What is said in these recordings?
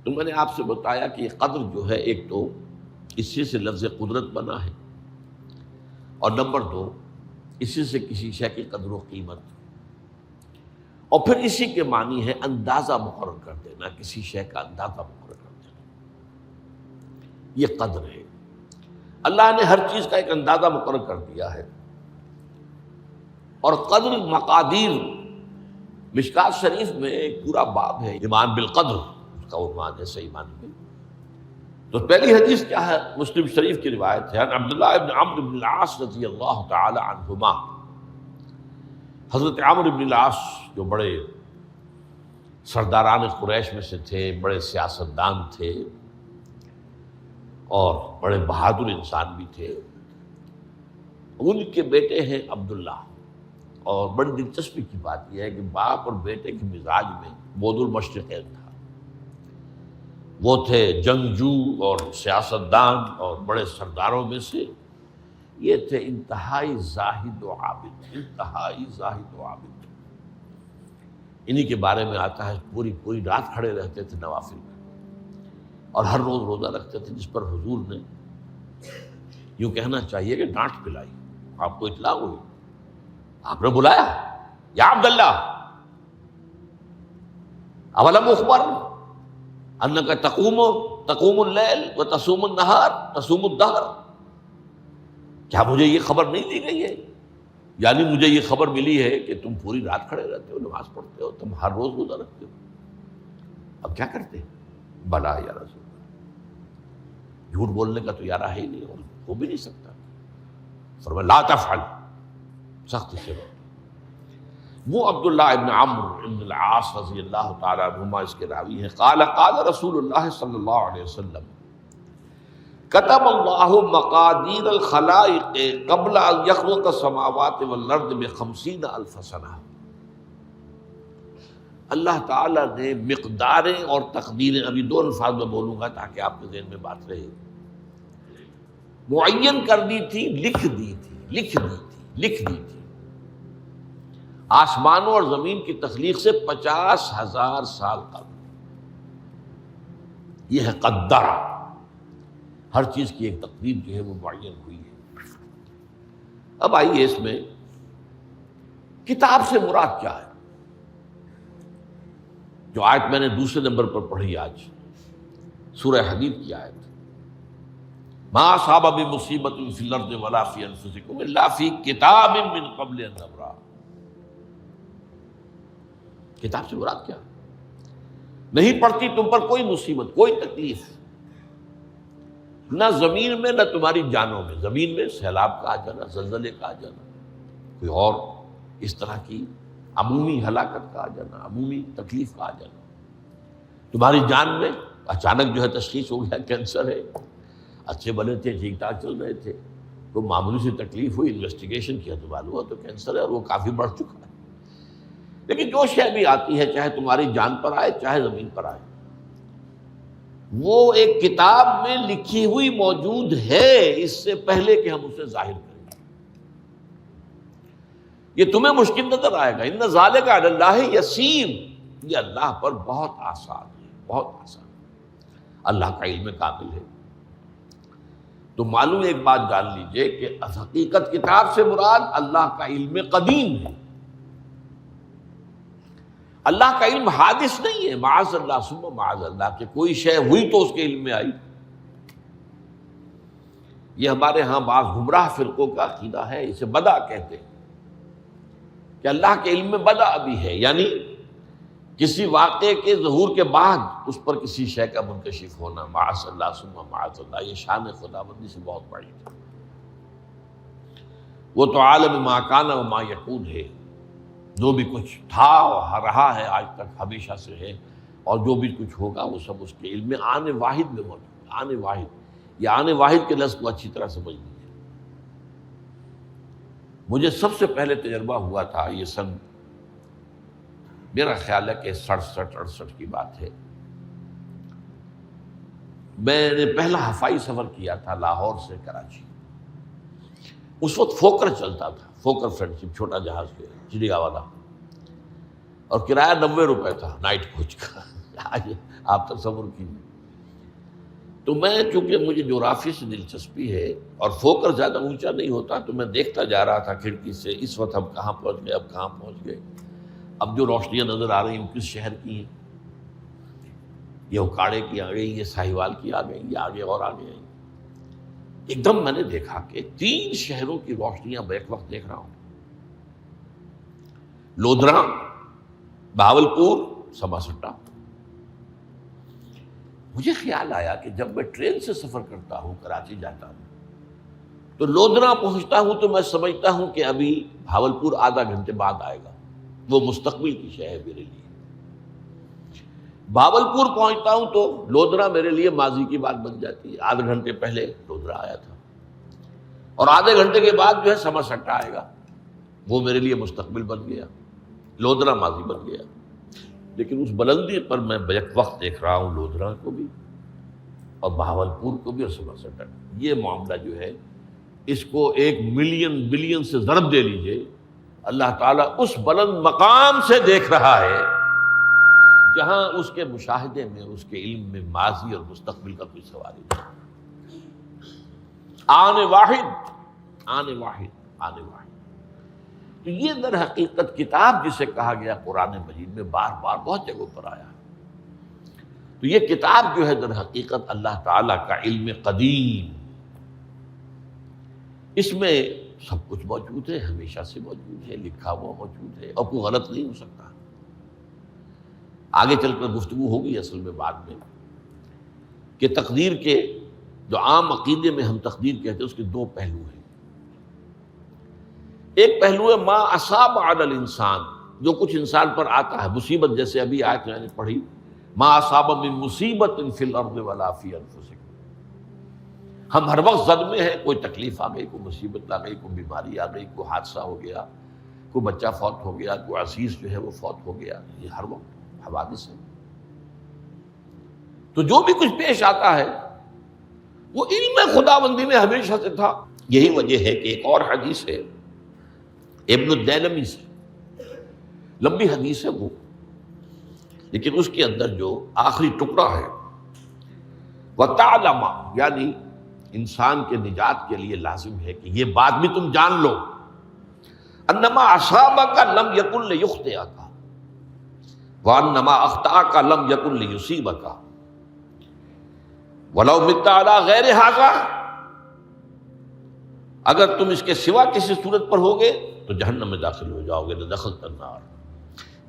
تو میں نے آپ سے بتایا کہ یہ قدر جو ہے، ایک تو اسی سے لفظ قدرت بنا ہے، اور نمبر دو اسی سے کسی شے کی قدر و قیمت، اور پھر اسی کے معنی ہے اندازہ مقرر کر دینا، کسی شے کا اندازہ مقرر کر دینا، یہ قدر ہے۔ اللہ نے ہر چیز کا ایک اندازہ مقرر کر دیا ہے، اور قدر مقادیر، مشکات شریف میں ایک پورا باب ہے ایمان بالقدر، اس کا عنوان ہے صحیح معنی میں۔ تو پہلی حدیث کیا ہے؟ مسلم شریف کی روایت ہے، عبداللہ ابن عمرو بن العاص رضی اللہ تعالی عنہما۔ حضرت عمرو بن العاص جو بڑے سرداران قریش میں سے تھے، بڑے سیاستدان تھے اور بڑے بہادر انسان بھی تھے، ان کے بیٹے ہیں عبداللہ۔ اور بڑی دلچسپی کی بات یہ ہے کہ باپ اور بیٹے کے مزاج میں بود المشرقین تھا، وہ تھے جنگجو اور سیاستدان اور بڑے سرداروں میں سے، یہ تھے انتہائی زاہد و عابد، انتہائی زاہد و عابد۔ انہی کے بارے میں آتا ہے پوری رات کھڑے رہتے تھے نوافل میں، اور ہر روز روزہ رکھتے تھے، جس پر حضور نے یوں کہنا چاہیے کہ ڈانٹ پلائی۔ آپ کو اطلاع ہوئی، آپ نے بلایا، یا عبداللہ اولم اخبر انک تقوم اللیل و تصوم النہار تصوم الدہر، کیا مجھے یہ خبر نہیں دی گئی ہے؟ یعنی مجھے یہ خبر ملی ہے کہ تم پوری رات کھڑے رہتے ہو، نماز پڑھتے ہو، تم ہر روز روزہ رکھتے ہو، اب کیا کرتے؟ بلا یا رسول اللہ، جھوٹ بولنے کا تو ارادہ ہے ہی نہیں، اور ہو بھی نہیں سکتا۔ فرمایا لا تفعل، سخت سے بات۔ وہ عبداللہ ابن عمرو ابن العاص رضی اللہ تعالیٰ عنہما اس کے راوی ہیں، قال رسول اللہ صلی اللہ علیہ وسلم کتب اللہ مقادیر الخلائق قبل ان یخلق السماوات والارض ب50,000 سنہ۔ اللہ تعالیٰ نے مقداریں اور تقدیریں، ابھی دو الفاظ میں بولوں گا تاکہ آپ کے ذہن میں بات رہے، معین کر دی تھی، لکھ دی تھی آسمانوں اور زمین کی تخلیق سے 50,000 سال قبل۔ یہ ہے قدر، ہر چیز کی ایک تقدیر جو ہے وہ معین ہوئی ہے۔ اب آئیے اس میں کتاب سے مراد کیا ہے؟ جو آیت میں نے دوسرے نمبر پر پڑھی آج، سورہ حدید کی آیت، ما اصاب بمصیبۃ فی الارض ولا فی انفسکم الا فی کتاب من قبل ان نبرأ۔ کتاب سے مراد کیا؟ نہیں پڑتی تم پر کوئی مصیبت، کوئی تکلیف، نہ زمین میں نہ تمہاری جانوں میں، زمین میں سیلاب کا آ جانا، زلزلے کا آ جانا، کوئی اور اس طرح کی عمومی ہلاکت کا آ جانا، عمومی تکلیف کا آ جانا، تمہاری جان میں اچانک جو ہے تشخیص ہو گیا کینسر ہے، اچھے بنے تھے، ٹھیک ٹھاک چل رہے تھے، کوئی معمولی سی تکلیف ہوئی، انویسٹیگیشن کیا تو معلوم ہوا تو کینسر ہے، اور وہ کافی بڑھ چکا ہے۔ لیکن جو شے بھی آتی ہے، چاہے تمہاری جان پر آئے چاہے زمین پر آئے، وہ ایک کتاب میں لکھی ہوئی موجود ہے، اس سے پہلے کہ ہم اسے ظاہر کریں۔ یہ تمہیں مشکل نظر آئے گا، ان ذالک علی اللہ یسیر، یہ اللہ پر بہت آسان ہے، بہت آسان۔ اللہ کا علم کامل ہے۔ تو معلوم ایک بات جان لیجئے کہ حقیقت کتاب سے مراد اللہ کا علم قدیم ہے۔ اللہ کا علم حادث نہیں ہے، معاذ اللہ ثم معاذ اللہ، کہ کوئی شے ہوئی تو اس کے علم میں آئی۔ یہ ہمارے ہاں بعض گمراہ فرقوں کا عقیدہ ہے، اسے بدع کہتے ہیں، کہ اللہ کے علم میں بدع بھی ہے، یعنی کسی واقعے کے ظہور کے بعد اس پر کسی شے کا منکشف ہونا، معاذ اللہ ثم معاذ اللہ۔ یہ شان خداوندی سے بہت بڑی ہے۔ وہ تو عالم ما کان و ما یکون ہے، جو بھی کچھ تھا اور رہا ہے آج تک ہمیشہ سے ہے، اور جو بھی کچھ ہوگا وہ سب اس کے علم میں آنے واحد میں موجود ہے۔ آنے واحد، یہ آنے واحد کے لفظ کو اچھی طرح سمجھ لیجیے۔ مجھے سب سے پہلے تجربہ ہوا تھا، یہ سن میرا خیال ہے کہ 67-68 کی بات ہے، میں نے پہلا ہفائی سفر کیا تھا لاہور سے کراچی۔ اس وقت فوکر چلتا تھا، فوکر فرینڈشپ، چھوٹا جہاز کے چڑیا والا، اور کرایہ 90 روپے تھا نائٹ کوچ کا۔ آج آپ تصور کیجیے. تو میں چونکہ مجھے جغرافی سے دلچسپی ہے اور فوکر زیادہ اونچا نہیں ہوتا، تو میں دیکھتا جا رہا تھا کھڑکی سے، اس وقت ہم کہاں پہنچ گئے، اب کہاں پہنچ گئے. اب جو روشنیاں نظر آ رہی ہیں کس شہر کی ہیں؟ یہ اکاڑے کی آ گئی، یہ ساہیوال کی آ گئی، یہ آگے اور آگے آئی. ایک دم میں نے دیکھا کہ 3 شہروں کی روشنیاں بیک وقت دیکھ رہا ہوں. لودھرا، بہاولپور، سماسٹا. مجھے خیال آیا کہ جب میں ٹرین سے سفر کرتا ہوں، کراچی جاتا ہوں، تو لودھرا پہنچتا ہوں تو میں سمجھتا ہوں کہ ابھی بہاولپور آدھا گھنٹے بعد آئے گا. وہ مستقبل کی شے ہے میرے لیے. بہاولپور پہنچتا ہوں تو لودھرا میرے لیے ماضی کی بات بن جاتی ہے. آدھے گھنٹے پہلے لودھرا آیا تھا، اور آدھے گھنٹے کے بعد جو ہے سماسٹا آئے گا. وہ میرے لیے مستقبل بن گیا، لودھرا ماضی بن گیا. لیکن اس بلندی پر میں بیک وقت دیکھ رہا ہوں لودھرا کو بھی اور بہاولپور کو بھی اور سماسٹا. یہ معاملہ جو ہے اس کو 1 ملین بلین سے ضرب دے لیجئے. اللہ تعالیٰ اس بلند مقام سے دیکھ رہا ہے جہاں اس کے مشاہدے میں، اس کے علم میں ماضی اور مستقبل کا کوئی سوال ہی نہیں. آنے واحد، آنے واحد، آنے واحد. تو یہ در حقیقت کتاب جسے کہا گیا قرآن مجید میں بار بار بہت جگہوں پر آیا. تو یہ کتاب جو ہے در حقیقت اللہ تعالیٰ کا علم قدیم، اس میں سب کچھ موجود ہے، ہمیشہ سے موجود ہے، لکھا ہوا موجود ہے، اور کوئی غلط نہیں ہو سکتا. آگے چل کر گفتگو ہوگی اصل میں بعد میں کہ تقدیر کے جو عام عقیدے میں ہم تقدیر کہتے ہیں اس کے 2 پہلو ہیں. ایک پہلو ہے ما اصاب علی الانسان، جو کچھ انسان پر آتا ہے مصیبت، جیسے ابھی آیت میں نے پڑھی ما اصاب من مصیبت فی الارض ولا فی انفسکم. ہم ہر وقت زد میں ہیں، کوئی تکلیف آ گئی، کوئی مصیبت آ گئی، کوئی بیماری آ گئی، کوئی حادثہ ہو گیا، کوئی بچہ فوت ہو گیا، کوئی عزیز جو ہے وہ فوت ہو گیا. یہ ہر وقت حوادث ہے. تو جو بھی کچھ پیش آتا ہے وہ علم خداوندی میں ہمیشہ سے تھا. یہی وجہ ہے کہ ایک اور حدیث ہے ابن الدیلمی سے، لمبی حدیث ہے وہ، لیکن اس کے اندر جو آخری ٹکڑا ہے وَتَعْلَمَ، یعنی انسان کے نجات کے لیے لازم ہے کہ یہ بات بھی تم جان لو انما اصابک لم یکن لیخطئک وانما اخطأک لم یکن لیصیبک ولو مت علی غیر ھذا. اگر تم اس کے سوا کسی صورت پر ہوگے تو جہنم میں داخل ہو جاؤ گے، دخلت النار.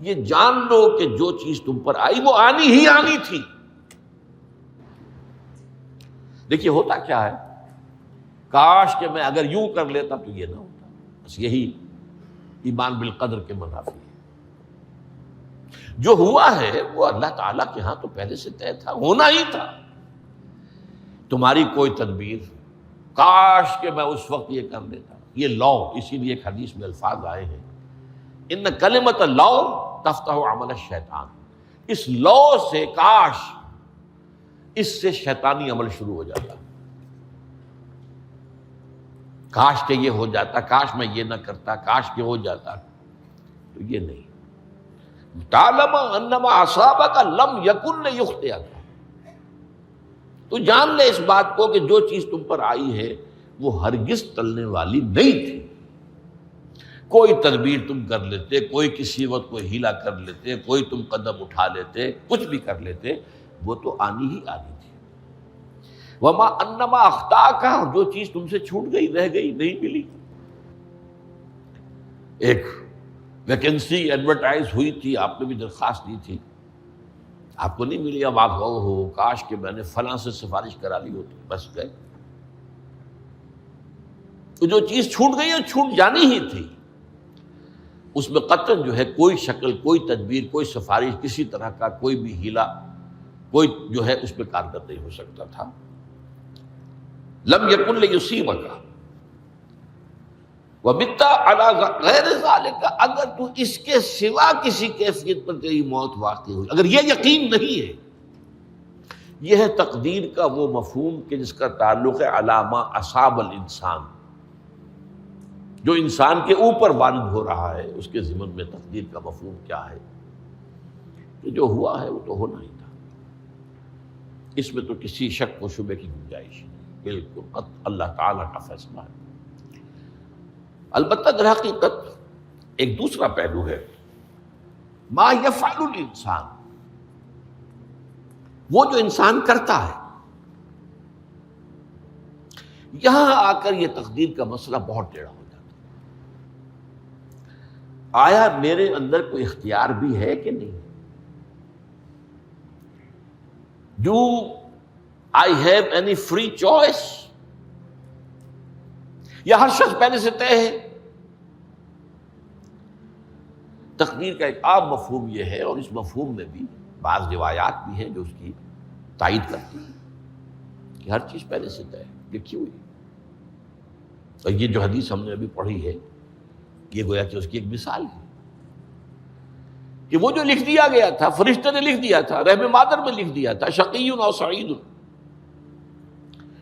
یہ جان لو کہ جو چیز تم پر آئی وہ آنی ہی آنی تھی. دیکھیے ہوتا کیا ہے، کاش کہ میں اگر یوں کر لیتا تو یہ نہ ہوتا. بس یہی ایمان بالقدر کے منافی ہے. جو ہوا ہے وہ اللہ تعالیٰ کے ہاں تو پہلے سے طے تھا، ہونا ہی تھا. تمہاری کوئی تدبیر، کاش کہ میں اس وقت یہ کر لیتا. یہ لو، اسی لیے ایک حدیث میں الفاظ آئے ہیں ان کلمۃ لو تفتح عمل الشیطان. اس لو سے، کاش، اس سے شیطانی عمل شروع ہو جاتا. کاش کہ یہ ہو جاتا، کاش میں یہ نہ کرتا، کاش کہ ہو جاتا. تو یہ نہیں. تعلم انما اصابک لم یکن لیخطئک. تو جان لے اس بات کو کہ جو چیز تم پر آئی ہے وہ ہرگز ٹلنے والی نہیں تھی. کوئی تدبیر تم کر لیتے، کوئی کسی وقت کوئی ہیلا کر لیتے، کوئی تم قدم اٹھا لیتے، کچھ بھی کر لیتے، وہ تو آنی ہی آنی تھی. وما انما اخطاک، جو چیز تم سے چھوٹ گئی، رہ گئی، نہیں ملی. ایک ویکنسی ایڈورٹائز ہوئی تھی، آپ نے بھی درخواست دی تھی، آپ کو نہیں ملی. اب آپ ہو کاش کہ میں نے فلاں سے سفارش کرا لی ہوتی. بس گئے. تو جو چیز چھوٹ گئی وہ چھوٹ جانی ہی تھی. اس میں قطعاً جو ہے کوئی شکل، کوئی تدبیر، کوئی سفارش، کسی طرح کا کوئی بھی ہیلا، کوئی جو ہے اس پہ کارگر نہیں ہو سکتا تھا. لم یکن لیصیبک ومت علی غیر ذلک. اگر تو اس کے سوا کسی کیفیت پر تیری موت واقع ہوئی، اگر یہ یقین نہیں ہے، یہ ہے تقدیر کا وہ مفہوم کہ جس کا تعلق ہے علی ما اصاب الانسان. جو انسان کے اوپر وارد ہو رہا ہے اس کے ضمن میں تقدیر کا مفہوم کیا ہے کہ جو ہوا ہے وہ تو ہونا ہی تھا. اس میں تو کسی شک و شبے کی گنجائش نہیں، بالکل قط اللہ تعالیٰ کا فیصلہ ہے۔ البتہ در حقیقت ایک دوسرا پہلو ہے، ما یفعل الانسان، وہ جو انسان کرتا ہے۔ یہاں آ کر یہ تقدیر کا مسئلہ بہت ٹیڑھا ہو جاتا ہے۔ آیا میرے اندر کوئی اختیار بھی ہے کہ نہیں؟ Do I have any free choice؟ یا ہر شخص پہلے سے طے ہے؟ تقدیر کا ایک عام مفہوم یہ ہے، اور اس مفہوم میں بھی بعض روایات بھی ہیں جو اس کی تائید کرتی ہیں کہ ہر چیز پہلے سے طے ہے، لکھی ہوئی۔ اور یہ جو حدیث ہم نے ابھی پڑھی ہے، یہ گویا کہ اس کی ایک مثال ہے کہ وہ جو لکھ دیا گیا تھا، فرشتے نے لکھ دیا تھا، رحم مادر میں لکھ دیا تھا، شقی او سعید،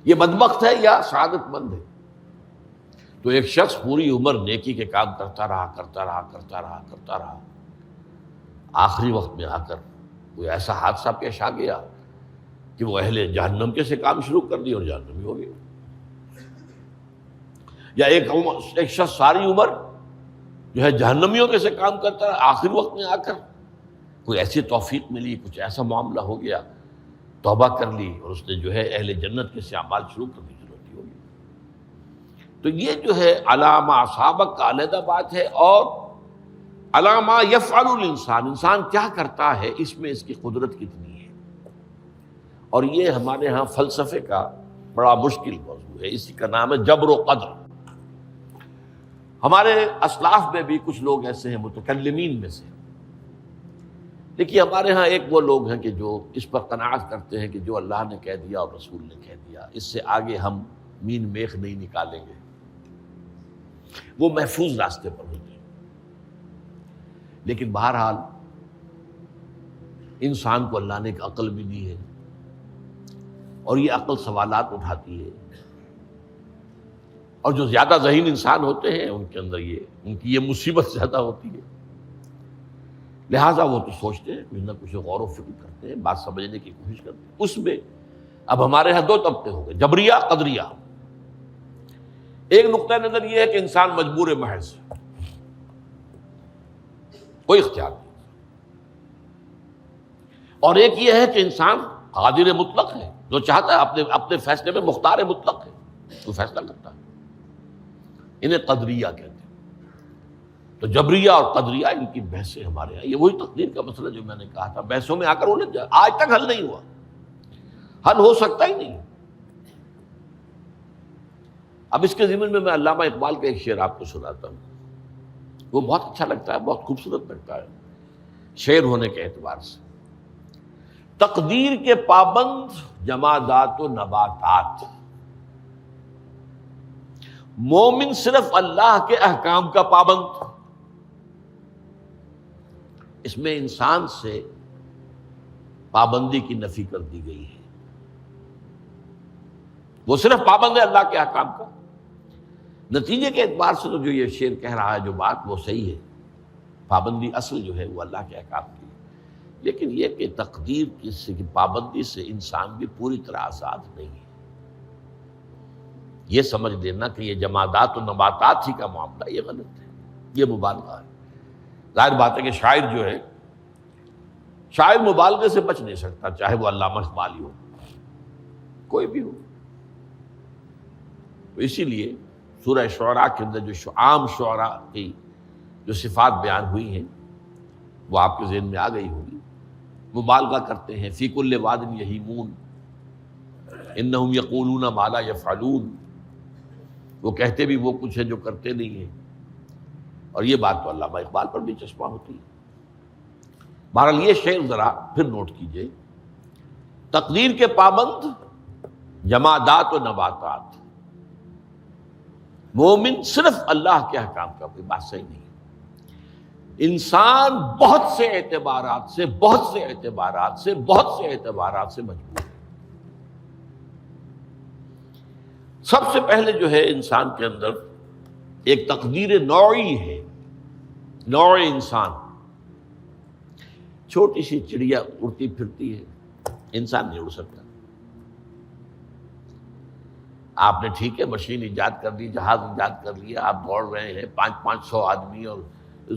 یہ بدبخت ہے یا سعادت مند ہے۔ تو ایک شخص پوری عمر نیکی کے کام کرتا رہا، آخری وقت میں آ کر کوئی ایسا حادثہ پیش آ گیا کہ وہ اہل جہنم کے سے کام شروع کر دیا اور جہنمی ہو گیا۔ یا ایک شخص ساری عمر جو ہے جہنمیوں کے سے کام کرتا رہا، آخری وقت میں آ کر کوئی ایسی توفیق ملی، کچھ ایسا معاملہ ہو گیا، توبہ کر لی اور اس نے جو ہے اہل جنت کے سے اعمال شروع کرنے کی ضرورت ہوگی۔ تو یہ جو ہے علامہ اصابک کا علیحدہ بات ہے، اور علامہ یفعل الانسان، انسان کیا کرتا ہے، اس میں اس کی قدرت کتنی ہے۔ اور یہ ہمارے ہاں فلسفے کا بڑا مشکل موضوع ہے، اسی کا نام ہے جبر و قدر۔ ہمارے اسلاف میں بھی کچھ لوگ ایسے ہیں متکلمین میں سے، دیکھیے ہمارے ہاں ایک وہ لوگ ہیں کہ جو اس پر قناعت کرتے ہیں کہ جو اللہ نے کہہ دیا اور رسول نے کہہ دیا، اس سے آگے ہم مین میخ نہیں نکالیں گے، وہ محفوظ راستے پر ہوتے ہیں۔ لیکن بہرحال انسان کو اللہ نے ایک عقل بھی دی ہے، اور یہ عقل سوالات اٹھاتی ہے، اور جو زیادہ ذہین انسان ہوتے ہیں ان کے اندر ان کی یہ مصیبت زیادہ ہوتی ہے، لہٰذا وہ تو سوچتے ہیں، کچھ نہ کچھ غور و فکر کرتے ہیں، بات سمجھنے کی کوشش کرتے ہیں۔ اس میں اب ہمارے ہاں دو طبقے ہو گئے، جبریہ قدریہ۔ ایک نقطہ نظر یہ ہے کہ انسان مجبور محض، کوئی اختیار نہیں، اور ایک یہ ہے کہ انسان قادر مطلق ہے، جو چاہتا ہے اپنے فیصلے میں مختار مطلق ہے، تو فیصلہ کرتا ہے۔ انہیں قدریہ کہتے ہیں۔ تو جبریہ اور قدریہ ان کی بحثیں ہمارے یہاں، یہ وہی تقدیر کا مسئلہ جو میں نے کہا تھا، بحثوں میں آ کر الجھ جائے، آج تک حل نہیں ہوا، حل ہو سکتا ہی نہیں۔ اب اس کے ضمن میں علامہ اقبال کا ایک شعر آپ کو سناتا ہوں، وہ بہت اچھا لگتا ہے، بہت خوبصورت لگتا ہے شعر ہونے کے اعتبار سے۔ تقدیر کے پابند جمادات و نباتات، مومن صرف اللہ کے احکام کا پابند۔ اس میں انسان سے پابندی کی نفی کر دی گئی ہے، وہ صرف پابند ہے اللہ کے احکام کا۔ نتیجے کے اعتبار سے تو جو یہ شعر کہہ رہا ہے، جو بات وہ صحیح ہے، پابندی اصل جو ہے وہ اللہ کے احکام کی ہے، لیکن یہ کہ تقدیر کی پابندی سے انسان بھی پوری طرح آزاد نہیں ہے۔ یہ سمجھ لینا کہ یہ جمادات و نباتات ہی کا معاملہ، یہ غلط ہے، یہ مبالغہ ہے۔ ظاہر بات ہے کہ شاعر جو ہے، شاعر مبالغے سے بچ نہیں سکتا، چاہے وہ علامہ اقبال ہو، کوئی بھی ہو۔ تو اسی لیے سورہ شعراء کے اندر جو عام شعراء کی جو صفات بیان ہوئی ہیں وہ آپ کے ذہن میں آ گئی ہوگی۔ مبالغہ کرتے ہیں، فی کل واد یہیمون انہم یقولون ما لا یفعلون، وہ کہتے بھی وہ کچھ ہے جو کرتے نہیں ہیں، اور یہ بات تو علامہ اقبال پر بھی چسپاں ہوتی ہے۔ بہرحال یہ شعر ذرا پھر نوٹ کیجئے، تقدیر کے پابند جمادات و نباتات، مومن صرف اللہ کے احکام کا، کوئی بات صحیح نہیں ہے۔ انسان بہت سے اعتبارات سے مجبور ہے۔ سب سے پہلے جو ہے انسان کے اندر ایک تقدیر نوعی ہے، نوع انسان۔ چھوٹی سی چڑیا اڑتی پھرتی ہے، انسان نہیں اڑ سکتا، آپ نے ٹھیک ہے مشین ایجاد کر دی، جہاز ایجاد کر لیا، آپ دوڑ رہے ہیں 500 آدمی اور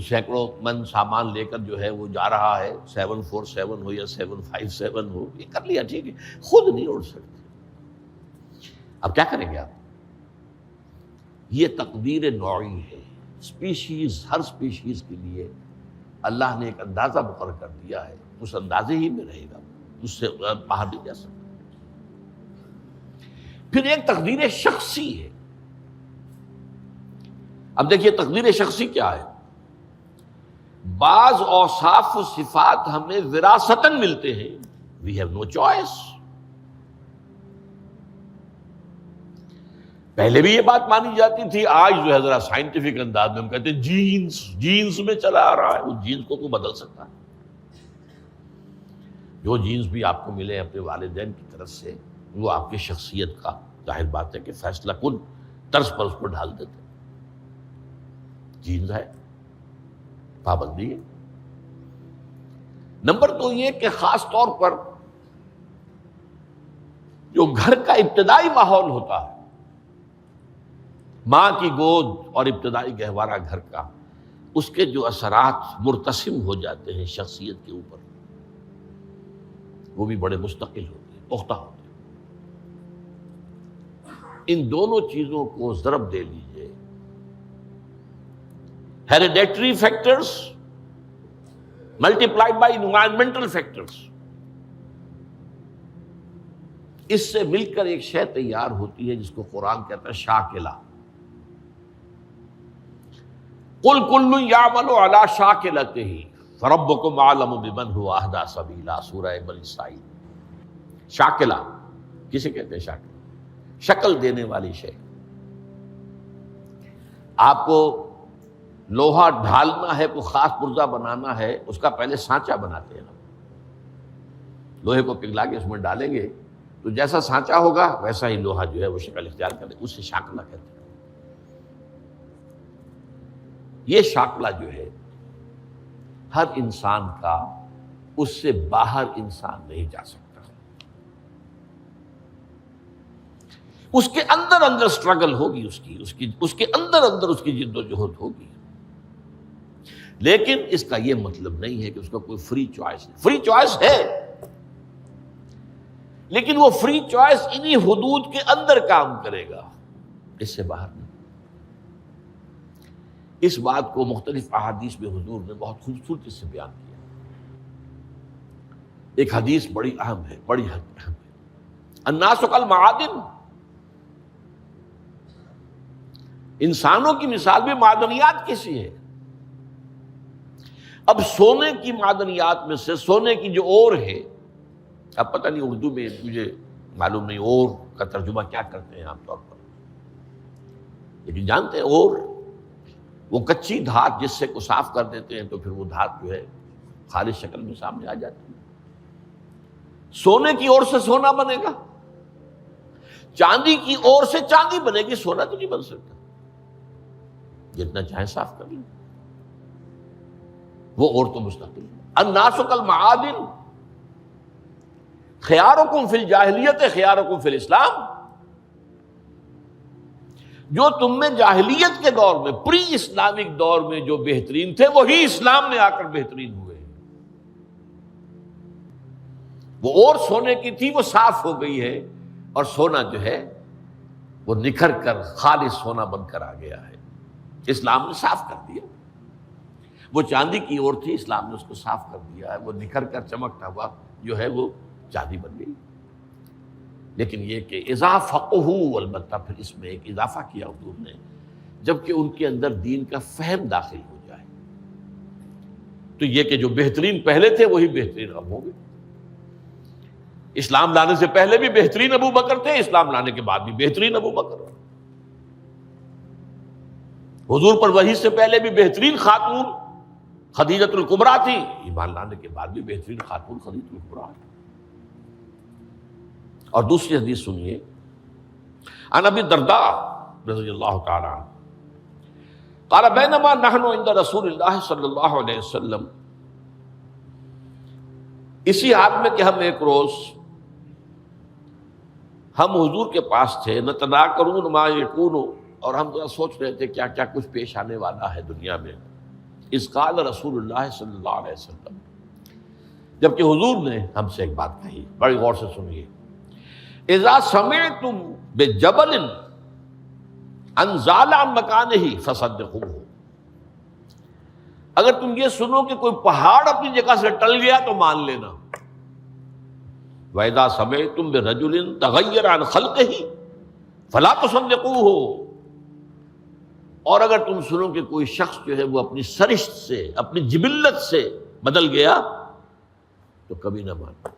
سینکڑوں من سامان لے کر جو ہے وہ جا رہا ہے، 747 ہو یا 757 ہو، یہ کر لیا ٹھیک ہے، خود نہیں اڑ سکتے، اب کیا کریں گے آپ؟ یہ تقدیر نوعی ہے، اسپیشیز، ہر اسپیشیز کے لیے اللہ نے ایک اندازہ مقرر کر دیا ہے، اس اندازے ہی میں رہے گا، اس سے باہر نہیں جا سکتا۔ پھر ایک تقدیر شخصی ہے۔ اب دیکھیے تقدیر شخصی کیا ہے؟ بعض اوصاف و صفات ہمیں وراثتاً ملتے ہیں، وی ہیو نو چوائس۔ پہلے بھی یہ بات مانی جاتی تھی، آج جو ہے ذرا سائنٹیفک انداز میں ہم کہتے ہیں جینز میں چلا آ رہا ہے، اس جینز کو کوئی بدل سکتا ہے؟ جو جینز بھی آپ کو ملے اپنے والدین کی طرف سے، وہ آپ کی شخصیت کا ظاہر بات ہے کہ فیصلہ کن طرز پر اس کو ڈھال دیتے ہیں۔ جینز ہے، پابندی ہے۔ نمبر 2 یہ کہ خاص طور پر جو گھر کا ابتدائی ماحول ہوتا ہے، ماں کی گود اور ابتدائی گہوارہ گھر کا، اس کے جو اثرات مرتسم ہو جاتے ہیں شخصیت کے اوپر، وہ بھی بڑے مستقل ہوتے ہیں، پختہ ہوتے ہیں۔ ان دونوں چیزوں کو ضرب دے لیجئے، hereditary factors multiplied by environmental factors, اس سے مل کر ایک شے تیار ہوتی ہے جس کو قرآن کہتا ہے شاکلہ۔ قُلْ كُلٌّ يَعْمَلُ عَلَىٰ شَاكِلَتِهِ فَرَبُّكُمْ أَعْلَمُ بِمَنْ هُوَ أَهْدَىٰ سَبِيلًا، سورہ بنی اسرائیل۔ شاکلہ کسے کہتے ہیں؟ شاکلہ شکل دینے والی شے۔ آپ کو لوہا ڈھالنا ہے، کوئی خاص پرزہ بنانا ہے، اس کا پہلے سانچہ بناتے ہیں ہم، لوہے کو پگھلا کے اس میں ڈالیں گے تو جیسا سانچہ ہوگا ویسا ہی لوہا جو ہے وہ شکل اختیار کرے، اسے شاکلہ کہتے ہیں۔ یہ شاکلہ جو ہے ہر انسان کا، اس سے باہر انسان نہیں جا سکتا، اس کے اندر اسٹرگل ہوگی، اس کے اندر اس کی جد و جہد ہوگی، لیکن اس کا یہ مطلب نہیں ہے کہ اس کا کوئی فری چوائس ہے۔ فری چوائس ہے، لیکن وہ فری چوائس انہی حدود کے اندر کام کرے گا، اس سے باہر نہیں۔ اس بات کو مختلف احادیث میں حضور نے بہت خوبصورتی سے بیان کیا۔ ایک حدیث بڑی اہم ہے، بڑی اہم ہے، الناس کالمعادن، انسانوں کی مثال بھی معدنیات کیسی ہے۔ اب سونے کی معدنیات میں سے سونے کی جو اور ہے، اب پتہ نہیں اردو میں مجھے معلوم نہیں اور کا ترجمہ کیا کرتے ہیں عام طور پر، لیکن جانتے ہیں اور وہ کچی دھات جس سے کو صاف کر دیتے ہیں تو پھر وہ دھات جو ہے خالص شکل میں سامنے آ جاتی ہے۔ سونے کی اور سے سونا بنے گا، چاندی کی اور سے چاندی بنے گی، سونا تو نہیں بن سکتا، جتنا چاہے صاف کر لیں، وہ اور تو مستقل ہے۔ الناس کالمعادن خیارکم فی الجاہلیت خیارکم فی الاسلام، جو تم میں جاہلیت کے دور میں، پری اسلامک دور میں جو بہترین تھے، وہی اسلام میں آ کر بہترین ہوئے۔ وہ اور سونے کی تھی، وہ صاف ہو گئی ہے، اور سونا جو ہے وہ نکھر کر خالص سونا بن کر آ گیا ہے، اسلام نے صاف کر دیا۔ وہ چاندی کی اور تھی، اسلام نے اس کو صاف کر دیا ہے، وہ نکھر کر چمکتا ہوا جو ہے وہ چاندی بن گئی۔ لیکن یہ کہ اذا فقہوا، البتہ پھر اس میں ایک اضافہ کیا حضور نے، جبکہ ان کے اندر دین کا فہم داخل ہو جائے تو یہ کہ جو بہترین پہلے تھے وہی بہترین اب ہوں گے۔ اسلام لانے سے پہلے بھی بہترین ابو بکر تھے، اسلام لانے کے بعد بھی بہترین ابو بکر۔ حضور پر وحی سے پہلے بھی بہترین خاتون خدیجۃ الکبریٰ تھی، ایمان لانے کے بعد بھی بہترین خاتون خدیجۃ الکبریٰ۔ اور دوسری حدیث سنیے، عن ابی الدرداء رضی اللہ تعالی عنہ قال بینما نحن عند رسول اللہ صلی اللہ علیہ وسلم، اسی حال میں کہ ہم ایک روز ہم حضور کے پاس تھے، نتناکرون ما یکون، اور ہم ذرا سوچ رہے تھے کیا کیا کچھ پیش آنے والا ہے دنیا میں۔ اذ قال رسول اللہ صلی اللہ علیہ وسلم، جبکہ حضور نے ہم سے ایک بات کہی، بڑی غور سے سنیے، اذا سمعتم بجبل ان زال عن مکانہ فصدقوہ، اگر تم یہ سنو کہ کوئی پہاڑ اپنی جگہ سے ٹل گیا تو مان لینا۔ وَإِذَا سَمِعْتُم بِرَجُلٍ تَغَيَّرَ عَنْ خَلْقِهِ فَلَا تُصَدِّقُوهُ، اور اگر تم سنو کہ کوئی شخص جو ہے وہ اپنی سرشت سے، اپنی جبلت سے بدل گیا تو کبھی نہ مانو۔